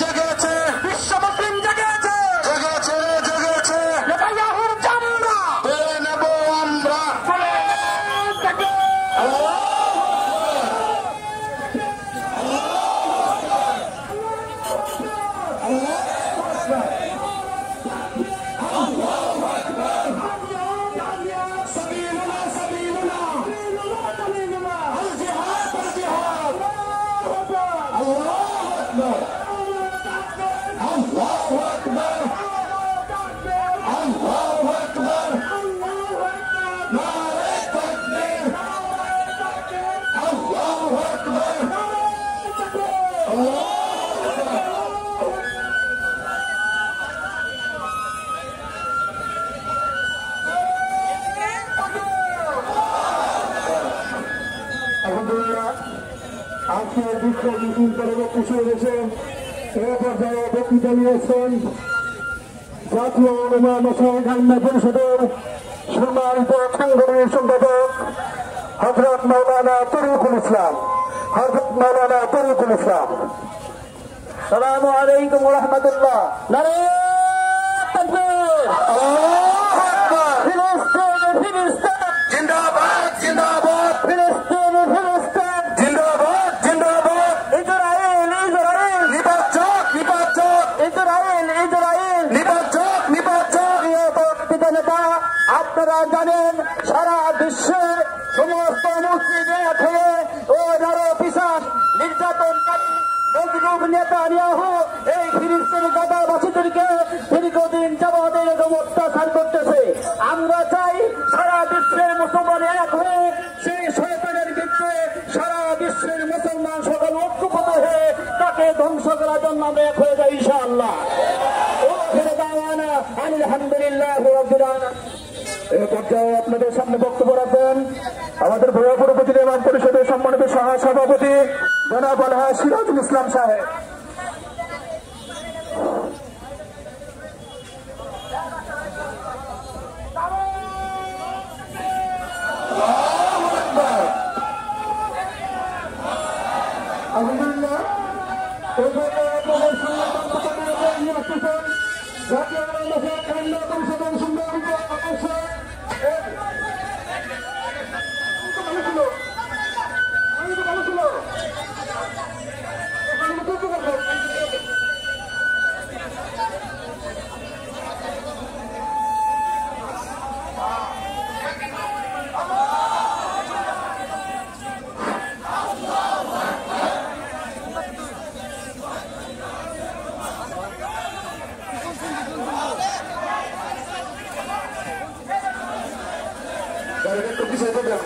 জেগেছে, বিশ্ব মুসলিম জেগেছে, জেগেছে জেগেছে, নেতানিয়াহুর চামড়া পেয়ে নেব আমরা। আজকে বিশ্ব মিছিল পরবর্তী হয়েছে এ পর্যায়ে বক্তৃতা নিয়েছেন জাতীয় উলামা মাসায়েখ আইম্মা পরিষদের সম্মানিত সাংগঠনিক সম্পাদক হযরত মাওলানা তরিকুল ইসলাম। আসসালামু আলাইকুম ওয়া রাহমাতুল্লাহ। নারে তাকবীর, আল্লাহু আকবার। ফিলিস্তিন জিন্দাবাদ জিন্দাবাদ, ফিলিস্তিন ফিলিস্তিন, জিন্দাবাদ জিন্দাবাদ, ইসরায়েল ইসরায়েল, নিপাচক নিপাচক, ইসরায়েল ইসরায়েল। নিপাচক নিপাচক। প্রিয় বক্তৃতা নেতা, আপনারা জানেন সারা বিশ্বের সমস্ত মুসলিম এক হয়ে ও নরপিশাচ নির্যাতনকারী মজলুম নেতানিয়াহু এই ফিলিস্তিনি গাজাবাসীদেরকে দীর্ঘদিন যাবৎ এরকম অত্যাচার করতেছে। আমরা চাই সারা বিশ্বের মুসলমান এক হয়ে সেই শয়তানের বিরুদ্ধে সারা বিশ্বের মুসলমান সকল ঐক্যবদ্ধ হয়ে তাকে ধ্বংস করার জন্য আমরা এক হয়ে যাই ইনশাআল্লাহ। আলহামদুলিল্লাহ রাব্বিল আলামিন। এই পর্যায়ে আপনাদের সামনে বক্তব্য রাখবেন আমাদের ভৈরবপুর উপজেলা ইমাম পরিষদের সম্মানিত সভাপতি জনাব আলহাজ সিরাজুল ইসলাম সাহেব। আলহামদুলিল্লাহ এই পর্যায়ে আপনাদের সামনে বক্তব্য নিয়ে আসতেছেন জাতীয় উলামা মাসায়েখ আইম্মা পরিষদের সম্মানিত সদস্য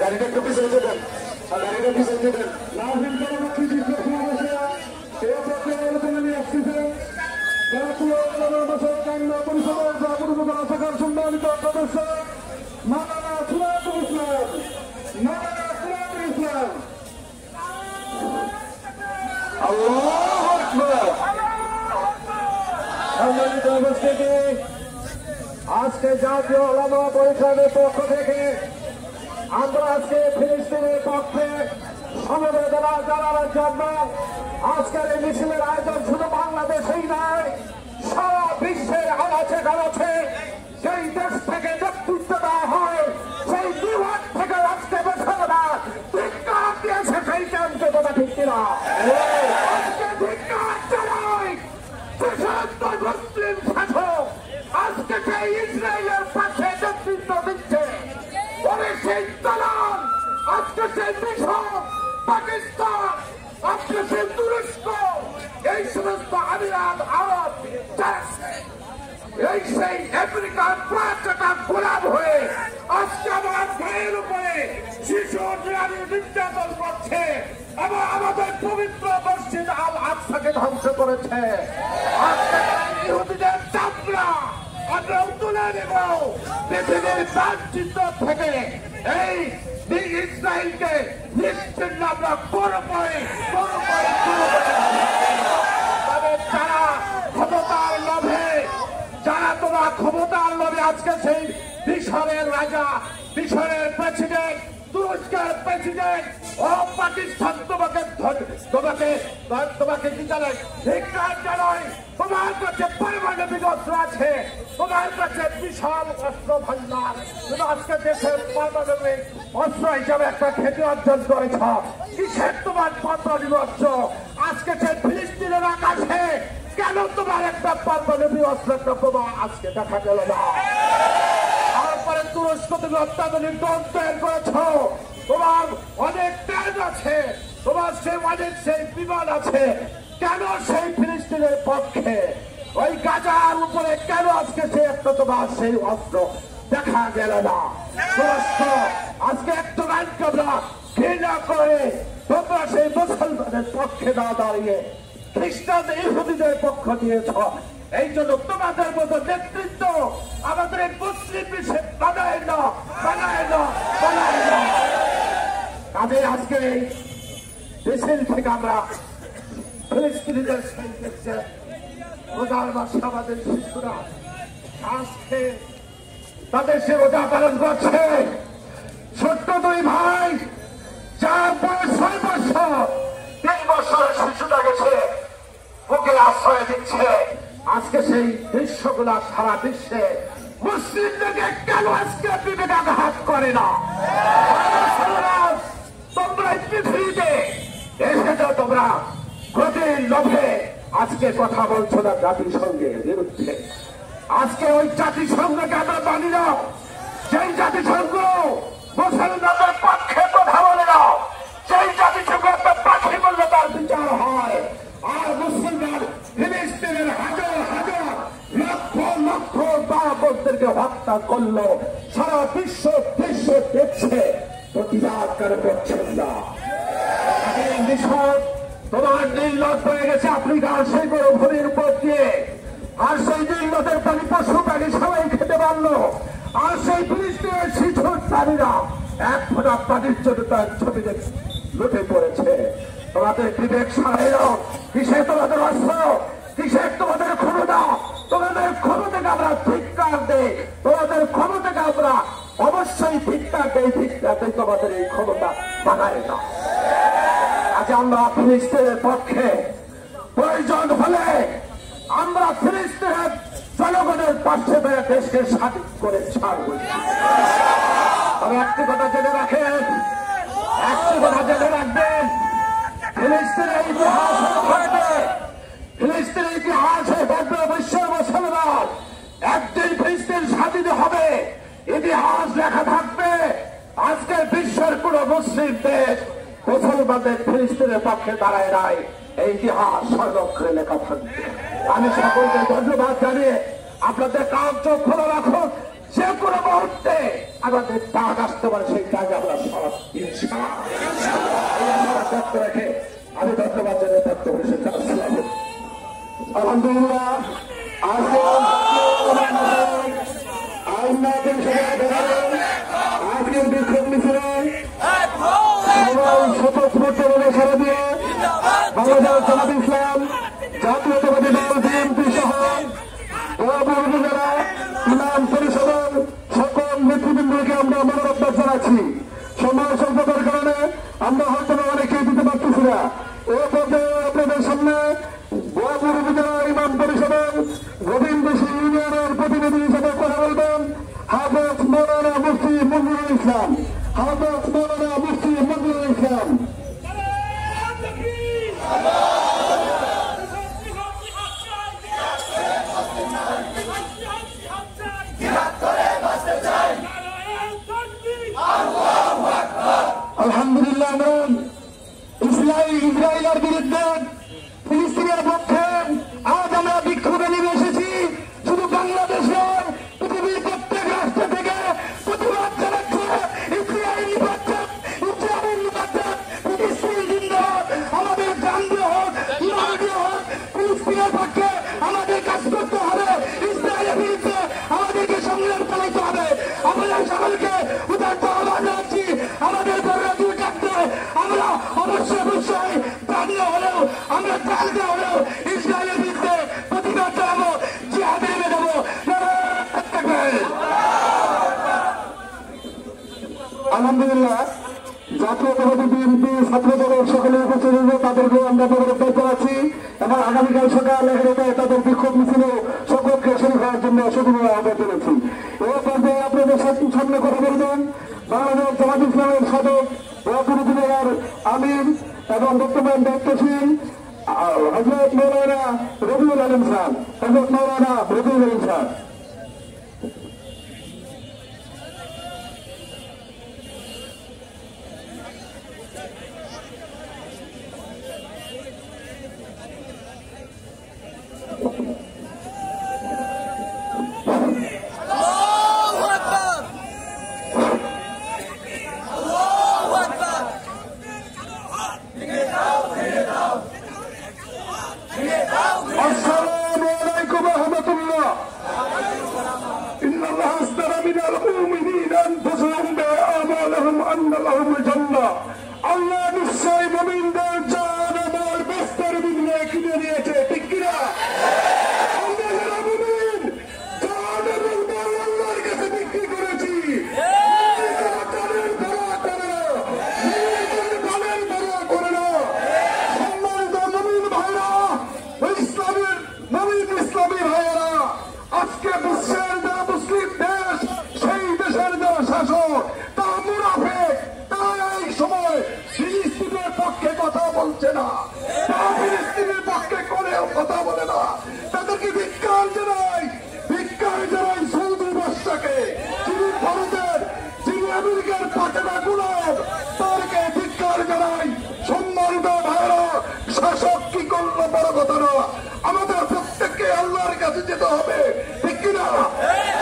গাড়িটা একটু পিছনে দেবেন, গাড়িটা পিছনে দেবেন। নাজিম পরবর্তী বিশ্ব সমাবেশে এই পর্যায়ে আলোচনা নিয়ে আসতেছেন জাতীয় উলামা মাসায়েখ আইম্মা পরিষদের জাপুর উপজেলা শাখার সম্মানিত সদস্য মাওলানা সিরাজুল ইসলাম। আল্লাহু আকবার। সম্মানিত উপস্থিতি, আজকে জাতীয় উলামা পরিষদের পক্ষ থেকে আমরা আজকে ফিলিস্তিনের পক্ষে সমবেদনা জানানোর জন্য আজকের এই মিছিলের আয়োজন শুধু বাংলাদেশেই নয়, সারা বিশ্বের আনাচে কানাচে সেই দেশ থেকে নেতৃত্ব দেওয়া হয়, সেই বিভাগ থেকে আজকে বেছানা ধিক্কার দিয়েছে সেই ক্যাম্পে, কথা ঠিক কিনা? আজকে ধিক্কার জানাই দেশান্তর মুসলিম শাসক আজকে সেই ইসরায়েলের পাশে নেতৃত্ব দিচ্ছে। পরে সেই দালাল আজকে সেই মিশর, পাকিস্তান, আজকে সেই তুরস্ক, এই সমস্ত আমিরাত আরব এই সেই আমেরিকার প্রাচটা গোলাম হয়ে আজকে আমার ভাইয়ের উপরে শিশু নির্যাতন করছে এবং আমাদের পবিত্র মসজিদ আল আকসাকে ধ্বংস করেছে। আজকে ইহুদিদের চামড়া আমরা তুলে নেব পৃথিবীর মানচিত্র থেকে। এই ইসরায়েলকে নিশ্চিন্ন আমরা করবই। তবে যারা ক্ষমতার লোভে, যারা ক্ষমতার লোভে আজকে সেই মিশরের রাজা, মিশরের প্রেসিডেন্ট তুরস্কের প্রেসিডেন্ট ও পাকিস্তান তোমাকে কি জানাই ধিক্কার জানাই। তোমার কাছে পারমাণবিক অস্ত্র আছে, তোমার কাছে বিশাল অস্ত্র ভান্ডার, তুমি আজকে দেশের পারমাণবিক অস্ত্র হিসাবে একটা খ্যাতি অর্জন করেছ। কিসের তোমার পারমাণবিক অস্ত্র? আজকে সে ফিলিস্তিনের আকাশে কেন তোমার একটা পারমাণবিক অস্ত্র একটা প্রমাণ আজকে দেখা গেল না? তারপরে তুরস্ক তুমি অত্যাধুনিক ড্রোন তৈরি করেছ, তোমার অনেক ট্যাঙ্ক আছে, তোমার সেই বিমান আছে, কেন সেই ফিলিস্তিনের পক্ষে ওই গাজার উপরে কেন আজকে সে একটা তোমার সেই অস্ত্র দেখা গেল না? তুরস্ক আজকে একটু গানকে আমরা ঘৃণা করে তোমরা সেই মুসলমানের পক্ষে না দাঁড়িয়ে খ্রিস্টান ইহুদিদের পক্ষ নিয়েছ। এই জন্য তোমাদের মতো নেতৃত্ব আমাদের মুসলিম বিশ্বে বানায় না। কাজে আজকে এই দেশের থেকে আমরা ফিলিস্তিনিদের দেখছে রোজার মাসে আমাদের শিশুরা আজকে তাদের সে রোজা পালন করছে। ছোট্ট দুই ভাই, যার বয়স 6 বছর, 3 বছরের শিশুটা গেছে বুকে আশ্রয় দিচ্ছে। আজকে সেই দৃশ্যগুলা সারা বিশ্বে মুসলিমদেরকে কেন আজকে বিবেকাঘাত করে না? তোমরা পৃথিবীতে এসেছ, তোমরা গতির লোভে আজকে কথা বলছো না জাতিসংঘের বিরুদ্ধে। আজকে ওই জাতিসংঘকে আমরা মানি না, সেই জাতিসংঘ মুসলমানদের পক্ষে কথা বলে না, সেই জাতিসংঘ একটা পাখি বললে তার বিচার হয়। আর মুসলমান ফিলিস্তিনের হাজার হাজার লক্ষ লক্ষ বাবরদেরকে হত্যা করলো, সারা বিশ্ব দেখছে, প্রতিবাদ করে করছেন না। তোমার নীলনদ হয়ে গেছে আফ্রিকার সেই মরুভূমির উপর দিয়ে, আর সেই নীলনদের পানি পশু প্রাণী সবাই খেতে পারলো, আর সেই ফিলিস্তিনের শিশুর প্রাণীরা এক ফোঁটা পানির জন্য তার ছবিতে লুটে পড়েছে। তোমাদের বিবেক সারাইল, কিসে তোমাদের অস্ত্র, কিসে তোমাদের ক্ষমতা? তোমাদের ক্ষমতাকে আমরা ধিক্কার দেই, তোমাদের ক্ষমতাকে আমরা অবশ্যই ধিক্কার দেই, তোমাদের এই ক্ষমতা বানায় না। আজ আমরা ফিলিস্তিনের পক্ষে, প্রয়োজন হলে আমরা ফিলিস্তিনের জনগণের পাশে বেড়ে দেশকে স্বাধীন করে ছাড়ব। তবে একটি কথা জেনে রাখেন, ফিলিস্তিনের ইতিহাস থাকবে, ফিলিস্তিনের ইতিহাসে থাকবে বিশ্বের মুসলমান। একদিন ফিলিস্তিন স্বাধীন হবে, ইতিহাস লেখা থাকবে। আজকে বিশ্বের কোন মুসলিম দেশ মুসলমানদের ফিলিস্তিনের পক্ষে দাঁড়ায় নাই, এই ইতিহাস সংরক্ষণে লেখা থাকবে। আমি সকলকে ধন্যবাদ জানিয়ে আপনাদের কাজ চোখ খোলা রাখুন, যে কোনো মুহূর্তে আমাদের ডাক আসতে পারে, সেই কাজে আমরা ব্যক্ত রেখে আমি ধন্যবাদ জানিয়ে ব্যক্ত করেছি। আলহামদুলিল্লাহ, আজকের বিক্ষোভ মিছিলে শপথ করতে বলে সারা দিয়ে বাংলাদেশ জামাত ইসলাম, জাতীয়তাবাদী দল বিএনপি সহ জেলা ইমাম পরিষদের সকল নেতৃবৃন্দকে আমরা মোবারকবাদ জানাচ্ছি। সময় স্বল্পতার কারণে আমরা হয়তো অনেকেই দিতে পারতেছি না। এ পর্যায়ে আপনাদের সামনে বোয়াপুর উপজেলা ইমাম পরিষদের গোবিন্দশী ইউনিয়নের প্রতিনিধি হিসেবে কথা বলবেন হাফেজ মৌলানা মুফতি মঞ্জুরুল ইসলাম। হাফেজ মৌলানা মুফতি মঞ্জুরুল ইসলাম। আলহামদুলিল্লাহ, ইসরায়েলের বিরুদ্ধে ফিলিস্তিনের পক্ষে আজ আমরা বিক্ষোভে নেমে এসেছি। শুধু বাংলাদেশ নয়, পৃথিবীর প্রত্যেক রাষ্ট্র থেকে প্রতিবাদ জানাচ্ছে ইসরায়েল নির্বাচন, ইসরায়েল নির্বাচন, ফিলিস্তিন জিন্দাবাদ। আমাদের গান্ধী হোক, ইরানি হোক, ফিলিস্তিনের পক্ষে আমাদের কাজ করতে হবে। ইসরায়েলের বিরুদ্ধে আমাদেরকে সংগ্রাম চালাইতে হবে। আমাদের সকলকে উদার্ত আহ্বান জানাচ্ছি, আমাদের পরবর্তী কাটতে আমরা অবশ্যই প্রাণীয় হলেও, আমরা প্রাণীয় হলেও ইসরায়েলের বিরুদ্ধে প্রতিবাদ জানাবো, জিহাদে নেমে যাবো। আলহামদুলিল্লাহ, জাতীয়তাবাদী বিএনপি ছাত্র দলের সকলে উপস্থিত হয়েছে, তাদেরকেও আমরা মোবারকবাদ জানাচ্ছি এবং আগামীকাল সকাল 11টায় তাদের বিক্ষোভ মিছিলে সকলকে শরীর হওয়ার জন্য সুবিধা আহ্বান জানাচ্ছি। এই পর্যায়ে আপনাদের সামনে কথা বলবেন বাংলাদেশ জামাত ইসলামের সাবেক উপজেলার আমির এবং বর্তমান দায়িত্বশীল হযরত মাওলানা রবিউল আলম স্যার। হযরত মাওলানা রবিউল আলম স্যার। আল্লাহ নিশ্চয় মুমিনদের জান আমার বস্তার বিনিময়ে কিনে নিয়েছে, ঠিক কিনা? আমরা যারা মুমিন জান এবং মাল আল্লাহর কাছে বিক্রি করেছি। সম্মানিত মুমিন ভাইরা, ইসলামী ভাইয়েরা, আজকে বিশ্বের যারা মুসলিম দেশ, সেই দেশের যারা শাসক তারা মুনাফিক, তারা এই সময় ফিলিস্তিনের পক্ষে কথা বলছে না, তারা ফিলিস্তিনের পক্ষে করেও কথা বলে না। তাদেরকে ধিক্কার জানাই সৌদি বাদশাকে, যিনি ভারতের, যিনি আমেরিকার পাঠানা গোলাম, তাদেরকে ধিক্কার জানাই। সম্মানিত ভাইরা, শাসক কি করলো বড় কথা না, আমাদের প্রত্যেককে আল্লাহর কাছে যেতে হবে, ঠিক কিনা?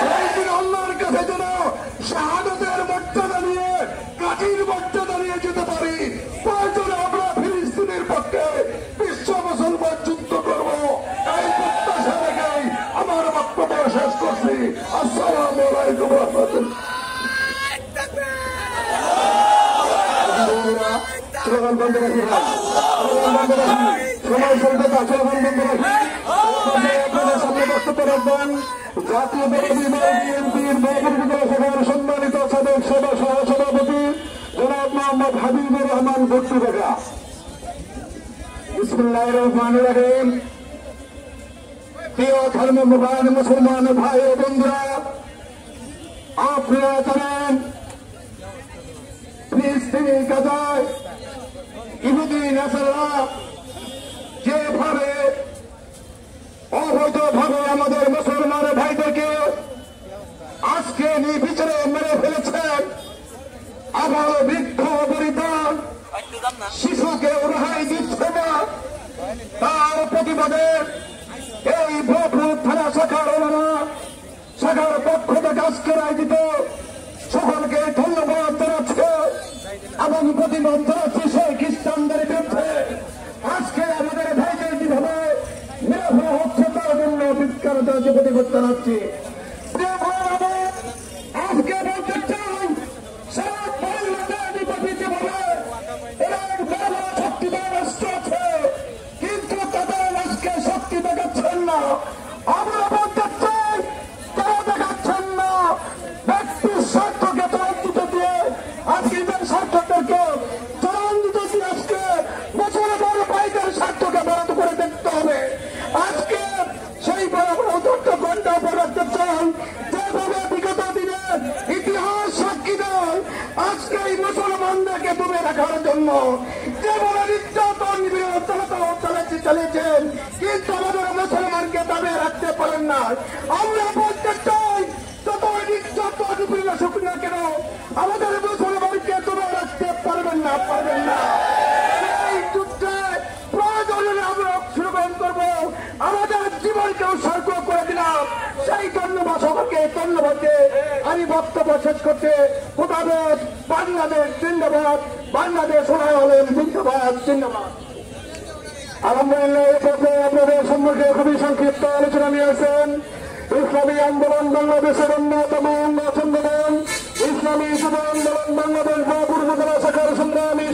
সেই দিন আল্লাহর কাছে যেন শাহাদাতের মর্যাদা নিয়ে, কাঠির মর্যাদা নিয়ে যেতে পারি। প্রয়োজনে আমরা ফিলিস্তিনের পক্ষে বিশ্ব মুসলমান যুদ্ধ করব, এই প্রত্যাশা রেখেই আমার বক্তব্য শেষ করছি। আসসালামু আলাইকুম ওয়া রাহমাতুল্লাহ। স্লোগান বন্ধ রাখি, সময় চলতে তা স্লোগান বন্ধ রাখি। আপনাদের সামনে বক্তব্য রাখবেন জাতীয়তাবাদী বিএনপির মহাপরিচালক শাখার সম্মানিত সাবেক সভাপতি জনাব মোহাম্মদ হাবিবুর রহমান ভুট্টু কাকা। বিসমিল্লাহির রহমানির রহিম। প্রিয় ধর্মপ্রাণ মুসলমান ভাই ও বন্ধুরা, আপনারা জানেন ফিলিস্তিনি গাজায় ইহুদি নেতারা যেভাবে অবৈধভাবে আমাদের মুসলমান ভাইদেরকে আজকে নির্বিচারে মেরে ফেলেছেন, আবার বৃদ্ধ বৃদ্ধা শিশুকে রেহাই দিচ্ছে না। তার প্রতিবাদে এই ভোপুর থানা শাখার পক্ষ থেকে আজকের আয়োজিত সকলকে ধন্যবাদ জানাচ্ছে এবং প্রতিবাদ জানাচ্ছি সেই খ্রিস্টানদের বিরুদ্ধে আজকে আমাদের ভাইদের যেভাবে মেরে ফেলা হচ্ছে তার জন্য বিজ্ঞান প্রতিবাদ জানাচ্ছি। আজকে বলতে চাই সারা বাংলাদেশ নির্বাচিত ভাবে এরা এক বড় শক্তিধর রাষ্ট্র আছে, কিন্তু তাদের আজকে শক্তি দেখাচ্ছেন না। আমরা বলতে চাই তারা দেখাচ্ছেন না ব্যক্তির স্বার্থকে ত্বরান্বিত দিয়ে আজকে স্বার্থকে ত্বরান্বিত দিয়ে আজকে মুসলমান ভাইদের স্বার্থকে বরাদ্দ করে দেখতে হবে। আজকে সেই বড় বড় তথ্য ঘন্টা রাখতে চান যেভাবে বিগত দিনে ইতিহাস সাক্ষী দেয় আজকে এই মুসলমানদেরকে ডুবে রাখার জন্য যেভাবে নির্যাতন চালিয়েছেন, কিন্তু আমাদের মুসলমানকে দাবি রাখতে পারেন না। আমরা বলতে চাই যত নির্যাতন শুক্র না কেন আমাদের মুসলমানকে ডুবে রাখতে পারবেন না। এই যুদ্ধে প্রয়োজনে আমরা অংশগ্রহণ করবো, আমাদের জীবনকে উৎসর্গ করে দিলাম। সেই ধন্যবাদ সকলকে ধন্যবাদ দিয়ে আমি বক্তব্য শেষ করতে খোদাবাদ। বাংলাদেশ জিন্দাবাদ, বাংলাদেশ হলেন জিন্দাবাদ, জিন্দাবাদ। আলহামদুলিল্লাহ, এই পর্যায়ে আপনাদের সম্মুখে খুবই সংক্ষিপ্ত আলোচনা নিয়েছেন ইসলামী আন্দোলন বাংলাদেশের অন্যতম অঙ্গ সংগঠন ইসলামী যুব আন্দোলন বাংলাদেশ মহাপূর্ব জেলা শাখার সংগ্রামী